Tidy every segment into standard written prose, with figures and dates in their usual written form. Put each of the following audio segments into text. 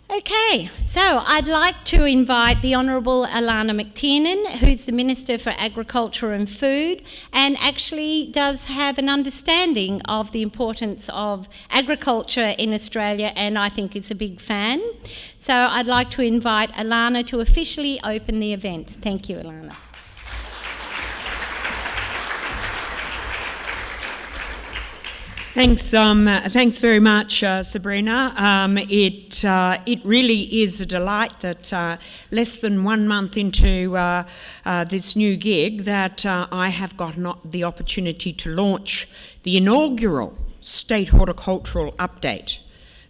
Okay, so I'd like to invite the Honourable Alannah MacTiernan, who's the Minister for Agriculture and Food, and actually does have an understanding of the importance of agriculture in Australia, and I think is a big fan. So I'd like to invite Alannah to officially open the event. Thank you, Alannah. Thanks very much, Sabrina. It really is a delight that less than 1 month into this new gig that I have gotten the opportunity to launch the inaugural State Horticultural Update.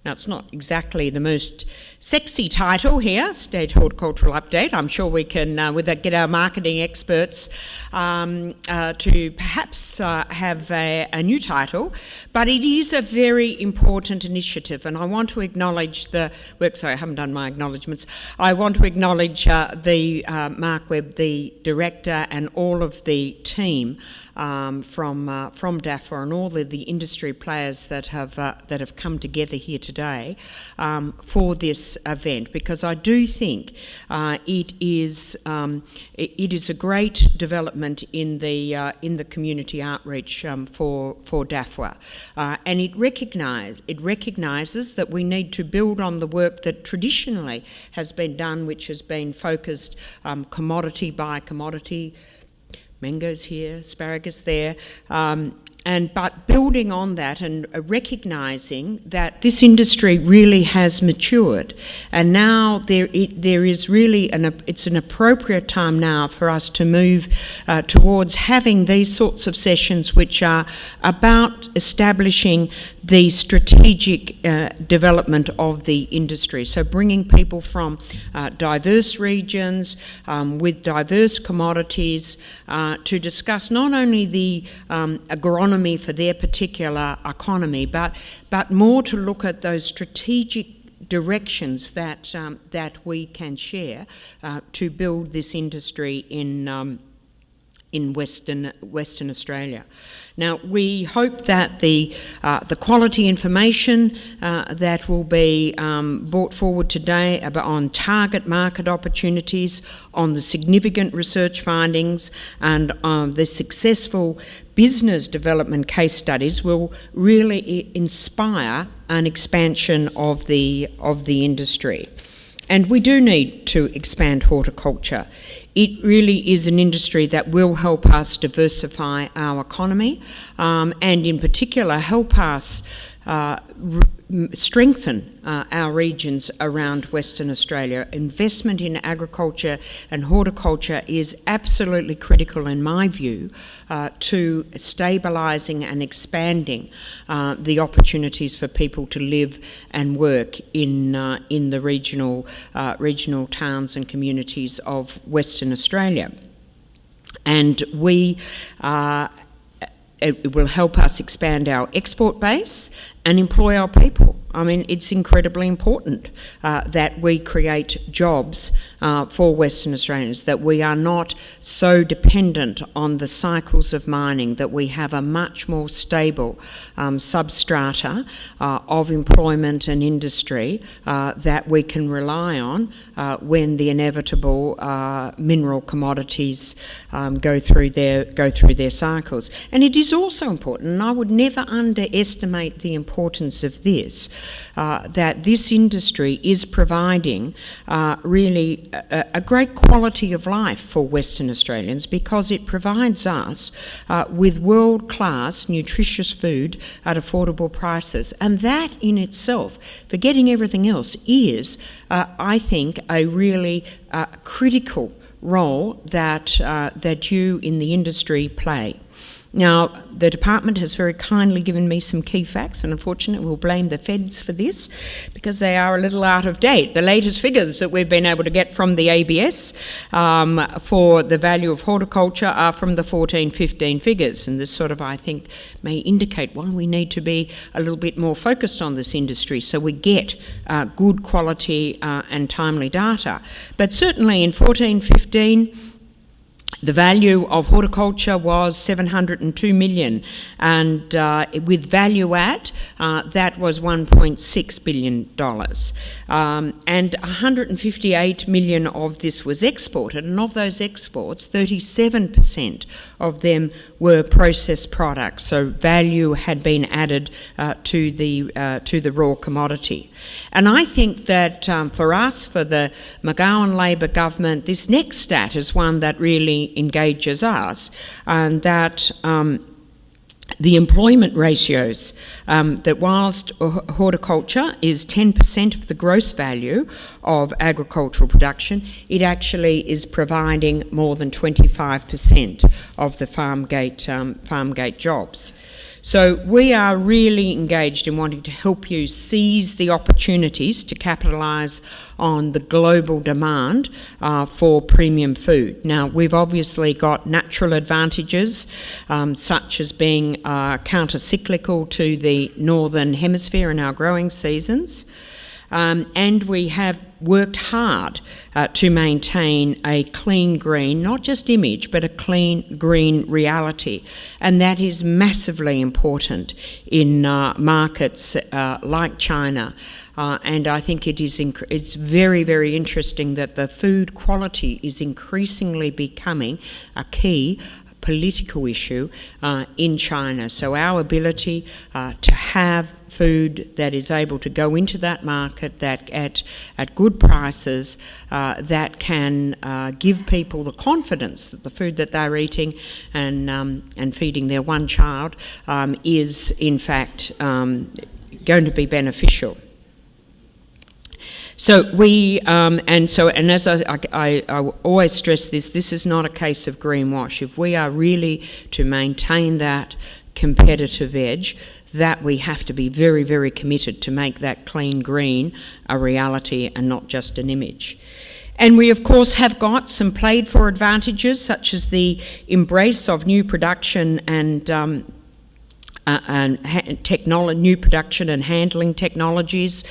Now, it's not exactly the most sexy title here, State Horticultural Update. I'm sure we can get our marketing experts to perhaps have a new title, but it is a very important initiative, and I want to acknowledge the work. Sorry, I haven't done my acknowledgements. I want to acknowledge Mark Webb, the director, and all of the team from DAFA and all the industry players that have come together here today for this event, because I do think it is a great development in the community outreach for DAFA, and it recognises that we need to build on the work that traditionally has been done, which has been focused commodity by commodity. Mangoes here, asparagus there, but building on that and recognising that this industry really has matured, and now there is really it's an appropriate time now for us to move towards having these sorts of sessions which are about establishing the strategic development of the industry. So bringing people from diverse regions with diverse commodities to discuss not only the agronomy for their particular economy, but more to look at those strategic directions that we can share to build this industry in Western Australia. Now, we hope that the quality information that will be brought forward today on target market opportunities, on the significant research findings, and the successful business development case studies will really inspire an expansion of the industry. And we do need to expand horticulture. It really is an industry that will help us diversify our economy, and in particular help us strengthen our regions around Western Australia. Investment in agriculture and horticulture is absolutely critical, in my view, to stabilising and expanding the opportunities for people to live and work in the regional towns and communities of Western Australia. And it will help us expand our export base and employ our people. I mean, it's incredibly important that we create jobs for Western Australians, that we are not so dependent on the cycles of mining, that we have a much more stable substrata of employment and industry that we can rely on when the inevitable mineral commodities go through their cycles. And it is also important, and I would never underestimate the importance of this, that this industry is providing really a great quality of life for Western Australians, because it provides us with world-class nutritious food at affordable prices. And that in itself, forgetting everything else, is, I think, a really critical role that you in the industry play. Now, the department has very kindly given me some key facts, and unfortunately we'll blame the feds for this because they are a little out of date. The latest figures that we've been able to get from the ABS for the value of horticulture are from the 14-15 figures, and this sort of, I think, may indicate why we need to be a little bit more focused on this industry so we get good quality and timely data. But certainly in 14-15, The value of horticulture was 702 million, and with value add, that was $1.6 billion. And 158 million of this was exported, and of those exports, 37% of them were processed products, so value had been added to the raw commodity. And I think that for us, for the McGowan Labor government, this next stat is one that really engages us, and that the employment ratios, that whilst horticulture is 10% of the gross value of agricultural production, it actually is providing more than 25% of the farm gate jobs. So we are really engaged in wanting to help you seize the opportunities to capitalise on the global demand for premium food. Now, we've obviously got natural advantages, such as being counter-cyclical to the northern hemisphere in our growing seasons. And we have worked hard to maintain a clean green, not just image, but a clean green reality. And that is massively important in markets like China. And I think it's very, very interesting that the food quality is increasingly becoming a key political issue in China. So our ability to have food that is able to go into that market that at good prices that can give people the confidence that the food that they're eating and feeding their one child is in fact going to be beneficial. So we, and as I always stress this is not a case of greenwash. If we are really to maintain that competitive edge, that we have to be very, very committed to make that clean green a reality and not just an image. And we, of course, have got some played-for advantages, such as the embrace of new production and new production and handling technologies.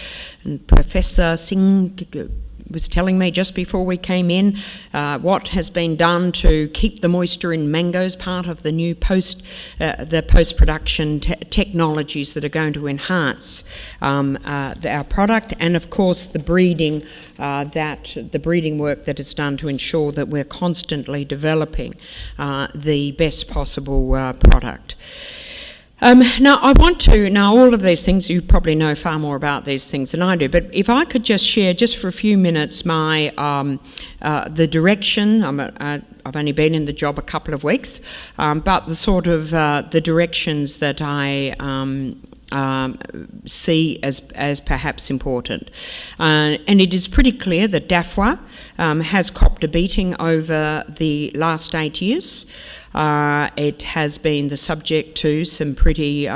And Professor Singh was telling me just before we came in what has been done to keep the moisture in mangoes, part of the new post-production technologies that are going to enhance our product, and of course the breeding work that is done to ensure that we're constantly developing the best possible product. Now, all of these things, you probably know far more about these things than I do, but if I could just share, just for a few minutes, my the direction. I've only been in the job a couple of weeks, but the sort of the directions that I see as perhaps important. And it is pretty clear that DAFWA has copped a beating over the last 8 years. It has been the subject to some pretty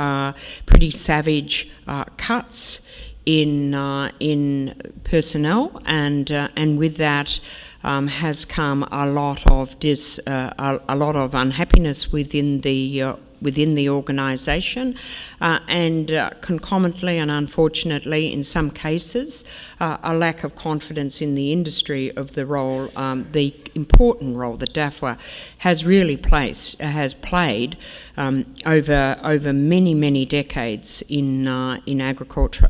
savage cuts in personnel, and with that has come a lot of unhappiness within the organisation, and concomitantly and unfortunately in some cases a lack of confidence in the industry of the role, the important role that DAFWA has really played over many decades in agriculture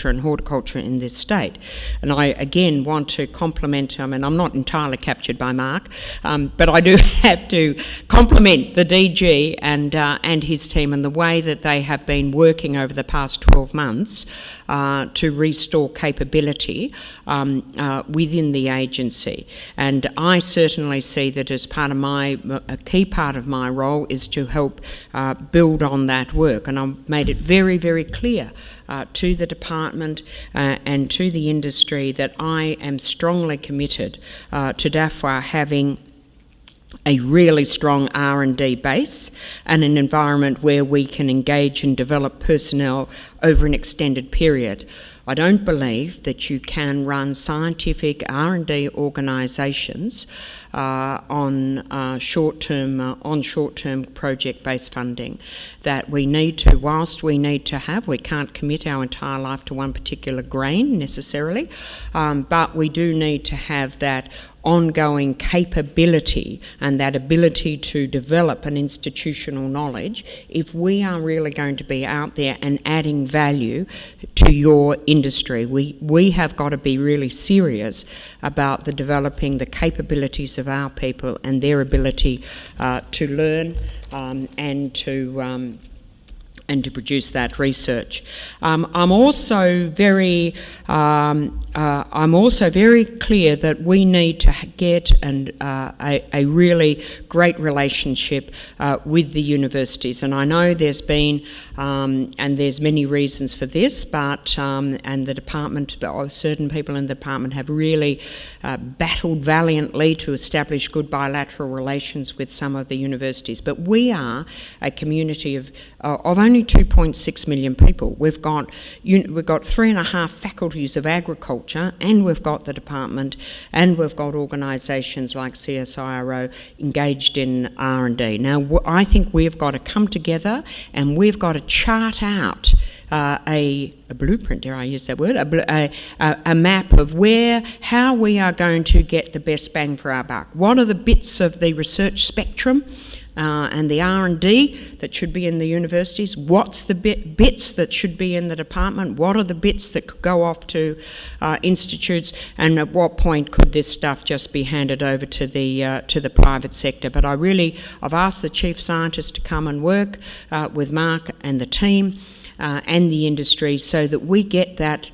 and horticulture in this state. And I again want to compliment, I'm not entirely captured by Mark, but I do have to compliment the DG and his team and the way that they have been working over the past 12 months to restore capability within the agency. And I certainly see that as part of a key part of my role is to help build on that work. And I've made it very, very clear to the department and to the industry that I am strongly committed to DAFWA having a really strong R&D base and an environment where we can engage and develop personnel over an extended period. I don't believe that you can run scientific R&D organisations on short-term project-based funding. That we need to, we can't commit our entire life to one particular grain necessarily, but we do need to have that ongoing capability and that ability to develop an institutional knowledge if we are really going to be out there and adding value to your industry. We have got to be really serious about the developing the capabilities of our people and their ability to learn and to produce that research. I'm also very clear that we need to get a really great relationship with the universities, and I know there's been and there's many reasons for this, but and the department, certain people in the department have really battled valiantly to establish good bilateral relations with some of the universities. But we are a community of only 2.6 million people. We've got 3.5 faculties of agriculture, and we've got the department, and we've got organisations like CSIRO engaged in R&D. Now, I think we've got to come together and we've got to chart out a blueprint, dare I use that word, a map of how we are going to get the best bang for our buck. What are the bits of the research spectrum and the R&D that should be in the universities? What's the bits that should be in the department? What are the bits that could go off to institutes? And at what point could this stuff just be handed over to the private sector? But I've asked the chief scientist to come and work with Mark and the team and the industry so that we get that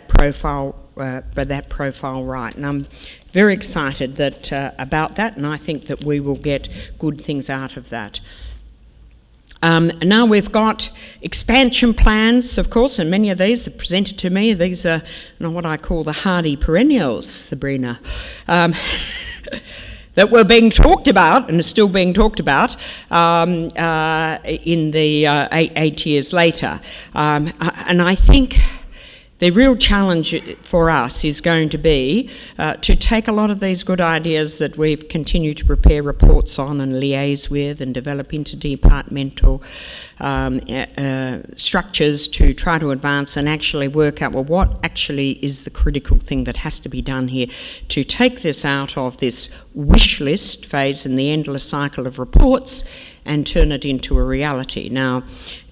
profile right. And I'm very excited about that, and I think that we will get good things out of that. Now we've got expansion plans, of course, and many of these are presented to me. These are what I call the hardy perennials, Sabrina, that were being talked about and are still being talked about in the 8 years later. And I think the real challenge for us is going to be to take a lot of these good ideas that we've continued to prepare reports on and liaise with and develop interdepartmental structures to try to advance and actually work out, well, what actually is the critical thing that has to be done here to take this out of this wish list phase and the endless cycle of reports and turn it into a reality. Now,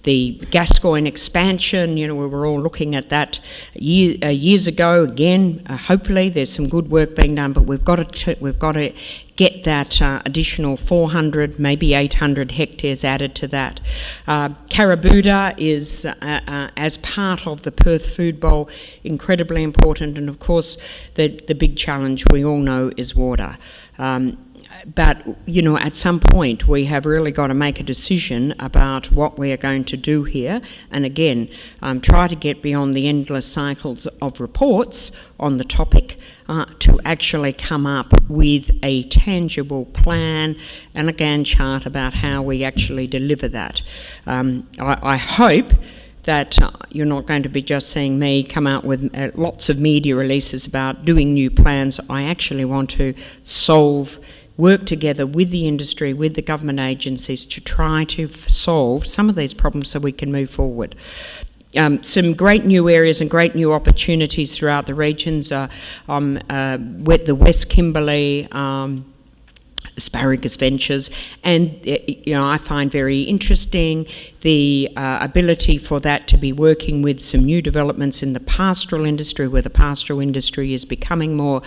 the Gascoyne expansion, we were all looking at that years ago. Again, hopefully there's some good work being done, but we've got to get that additional 400, maybe 800 hectares added to that. Carabooda is, as part of the Perth Food Bowl, incredibly important, and of course the big challenge we all know is water. But, at some point we have really got to make a decision about what we are going to do here, and again, try to get beyond the endless cycles of reports on the topic to actually come up with a tangible plan and a Gantt chart about how we actually deliver that. I hope that you're not going to be just seeing me come out with lots of media releases about doing new plans. I actually want to work together with the industry, with the government agencies to try to solve some of these problems so we can move forward. Some great new areas and great new opportunities throughout the regions. The West Kimberley asparagus ventures, and I find very interesting the ability for that to be working with some new developments in the pastoral industry, where the pastoral industry is becoming more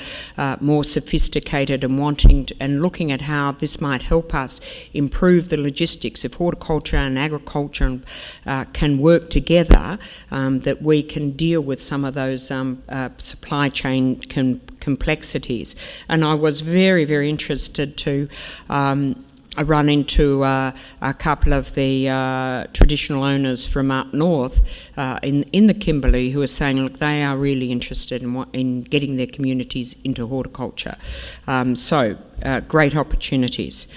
sophisticated and and looking at how this might help us improve the logistics. If horticulture and agriculture can work together, that we can deal with some of those supply chain complexities. And I was very, very interested to I run into a couple of the traditional owners from up north in the Kimberley who are saying, look, they are really interested in getting their communities into horticulture. So great opportunities.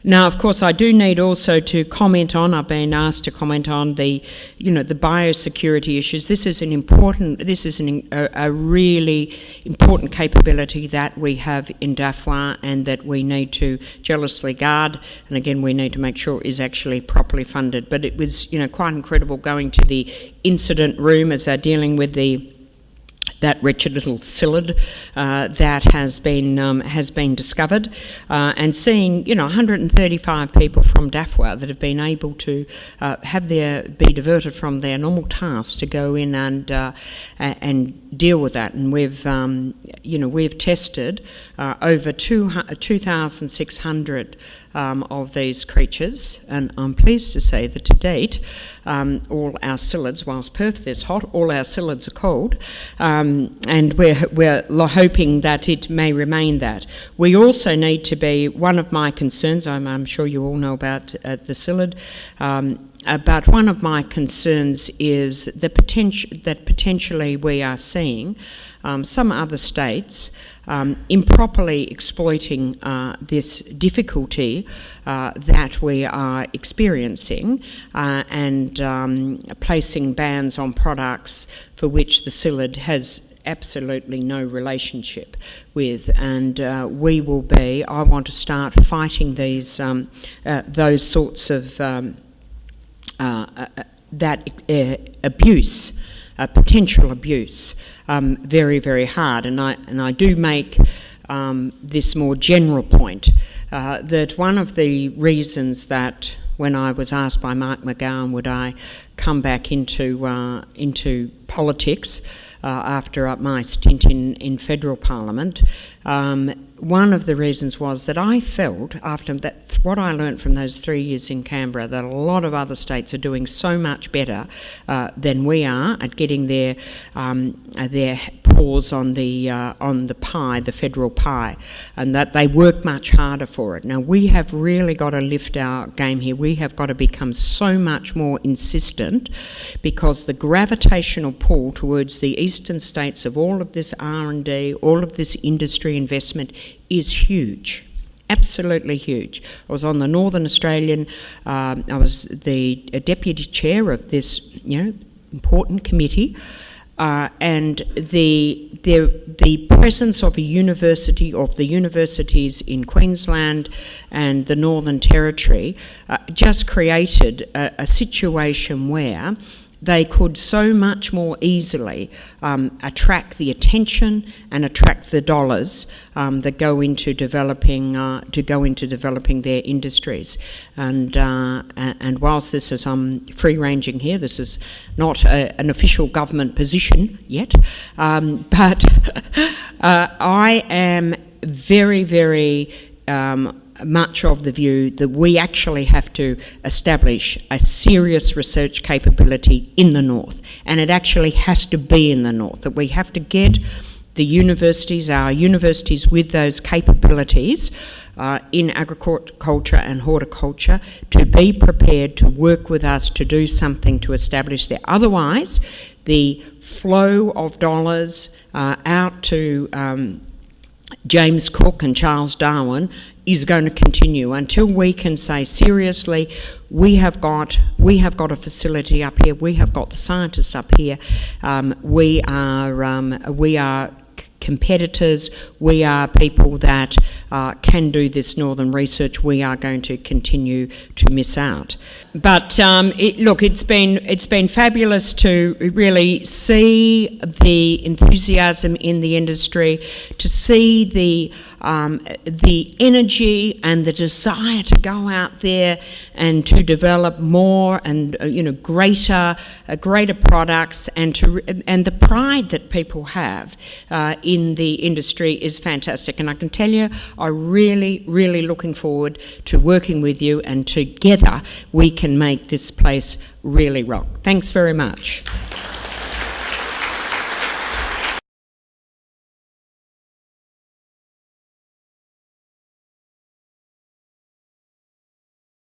Now, of course, I do need also to comment on, I've been asked to comment on the biosecurity issues. This is a really important capability that we have in DAFWA and that we need to jealously guard. And again, we need to make sure it is actually properly funded. But it was, quite incredible going to the incident room as they're dealing with the that wretched little psyllid that has been discovered, and seeing 135 people from DAFWA that have been able to be diverted from their normal tasks to go in and deal with that. And we've tested over 2,600 of these creatures, and I'm pleased to say that to date, all our psyllids, whilst Perth is hot, all our psyllids are cold, and we're hoping that it may remain that. We also need to be, one of my concerns, I'm sure you all know about the psyllid, but one of my concerns is the potentially we are seeing some other states improperly exploiting this difficulty that we are experiencing and placing bans on products for which the psyllid has absolutely no relationship with, and I want to start fighting these those sorts of abuse, potential abuse, very, very hard. And I do make this more general point that one of the reasons that when I was asked by Mark McGowan would I come back into politics after my stint in federal parliament, one of the reasons was that I felt, after that, what I learnt from those 3 years in Canberra, that a lot of other states are doing so much better than we are at getting their paws on the pie, the federal pie, and that they work much harder for it. Now, we have really got to lift our game here. We have got to become so much more insistent, because the gravitational pull towards the eastern states of all of this R&D, all of this industry investment is huge, absolutely huge. I was on the Northern Australian, I was the deputy chair of this important committee, and the presence of the universities in Queensland and the Northern Territory just created a situation where they could so much more easily attract the attention and attract the dollars that go into developing their industries. And whilst this is free ranging here, this is not an official government position yet, but I am very, very much of the view that we actually have to establish a serious research capability in the north, and it actually has to be in the north, that we have to get our universities with those capabilities in agriculture and horticulture to be prepared to work with us to do something to establish there. Otherwise, the flow of dollars out to James Cook and Charles Darwin is going to continue until we can say seriously, we have got a facility up here, we have got the scientists up here, we are competitors, we are people that can do this northern research. We are going to continue to miss out. But it's been fabulous to really see the enthusiasm in the industry, to see the energy and the desire to go out there and to develop more and greater products, and the pride that people have in the industry is fantastic. And I can tell you, I'm really, really looking forward to working with you, and together we can make this place really rock. Thanks very much.